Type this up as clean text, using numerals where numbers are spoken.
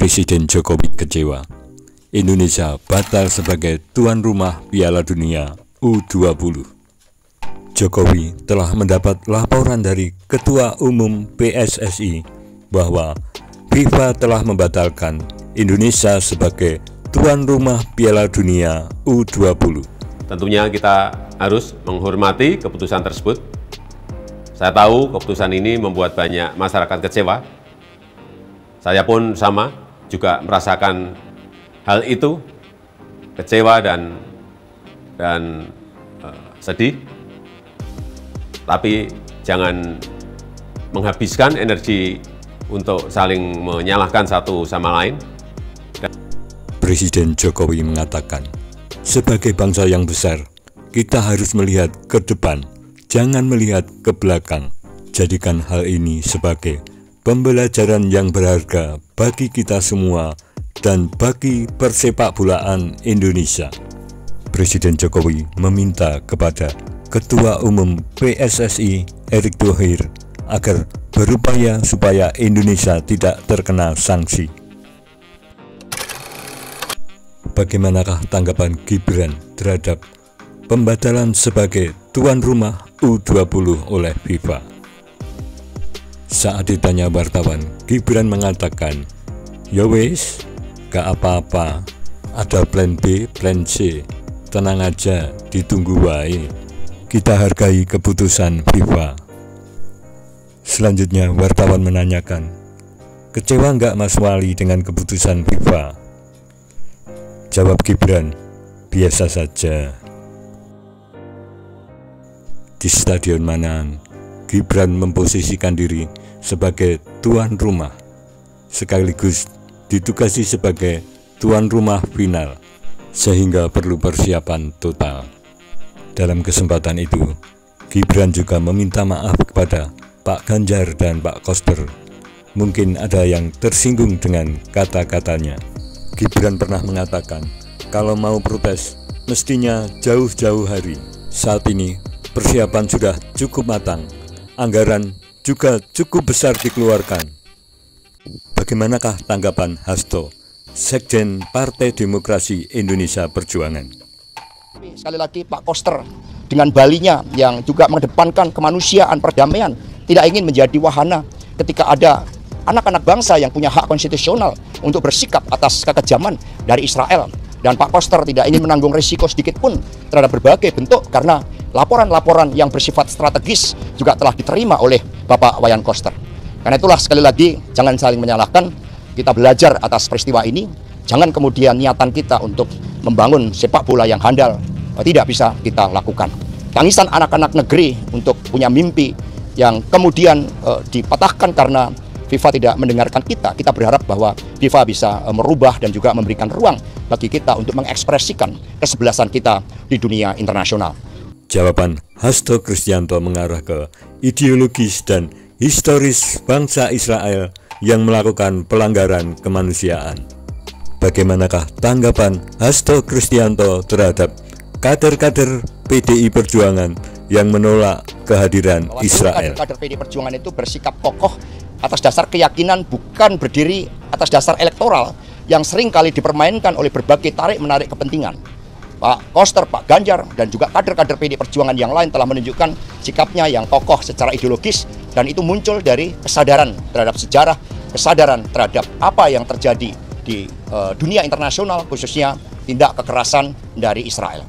Presiden Jokowi kecewa. Indonesia batal sebagai tuan rumah Piala Dunia U20. Jokowi telah mendapat laporan dari Ketua Umum PSSI bahwa FIFA telah membatalkan Indonesia sebagai tuan rumah Piala Dunia U20. Tentunya kita harus menghormati keputusan tersebut. Saya tahu keputusan ini membuat banyak masyarakat kecewa. Saya pun sama, juga merasakan hal itu, kecewa dan sedih. Tapi jangan menghabiskan energi untuk saling menyalahkan satu sama lain. Presiden Jokowi mengatakan, sebagai bangsa yang besar, kita harus melihat ke depan, jangan melihat ke belakang. Jadikan hal ini sebagai pembelajaran yang berharga bagi kita semua dan bagi persepakbolaan Indonesia. Presiden Jokowi meminta kepada Ketua Umum PSSI Erick Thohir agar berupaya supaya Indonesia tidak terkena sanksi. Bagaimanakah tanggapan Gibran terhadap pembatalan sebagai tuan rumah U20 oleh FIFA? Saat ditanya wartawan, Gibran mengatakan, "Ya wis, gak apa-apa, ada plan B, plan C, tenang aja, ditunggu wae. Kita hargai keputusan FIFA." Selanjutnya wartawan menanyakan, "Kecewa nggak Mas Wali dengan keputusan FIFA?" Jawab Gibran, "Biasa saja." Di Stadion Manahan, Gibran memposisikan diri sebagai tuan rumah, sekaligus ditugasi sebagai tuan rumah final, sehingga perlu persiapan total. Dalam kesempatan itu, Gibran juga meminta maaf kepada Pak Ganjar dan Pak Koster. Mungkin ada yang tersinggung dengan kata-katanya. Gibran pernah mengatakan, kalau mau protes, mestinya jauh-jauh hari. Saat ini, persiapan sudah cukup matang, anggaran juga cukup besar dikeluarkan. Bagaimanakah tanggapan Hasto, Sekjen Partai Demokrasi Indonesia Perjuangan? Sekali lagi Pak Koster dengan Balinya yang juga mengedepankan kemanusiaan, perdamaian, tidak ingin menjadi wahana ketika ada anak-anak bangsa yang punya hak konstitusional untuk bersikap atas kekejaman dari Israel. Dan Pak Koster tidak ingin menanggung risiko sedikit pun terhadap berbagai bentuk karena laporan-laporan yang bersifat strategis juga telah diterima oleh Bapak Wayan Koster. Karena itulah sekali lagi jangan saling menyalahkan, kita belajar atas peristiwa ini, jangan kemudian niatan kita untuk membangun sepak bola yang handal tidak bisa kita lakukan. Tangisan anak-anak negeri untuk punya mimpi yang kemudian dipatahkan karena FIFA tidak mendengarkan kita berharap bahwa FIFA bisa merubah dan juga memberikan ruang bagi kita untuk mengekspresikan kesebelasan kita di dunia internasional. Jawaban Hasto Kristianto mengarah ke ideologis dan historis bangsa Israel yang melakukan pelanggaran kemanusiaan. Bagaimanakah tanggapan Hasto Kristianto terhadap kader-kader PDI Perjuangan yang menolak kehadiran Israel? Kader PDI Perjuangan itu bersikap kokoh atas dasar keyakinan, bukan berdiri atas dasar elektoral yang sering kali dipermainkan oleh berbagai tarik-menarik kepentingan. Pak Koster, Pak Ganjar, dan juga kader-kader PDI Perjuangan yang lain telah menunjukkan sikapnya yang kokoh secara ideologis, dan itu muncul dari kesadaran terhadap sejarah, kesadaran terhadap apa yang terjadi di dunia internasional, khususnya tindak kekerasan dari Israel.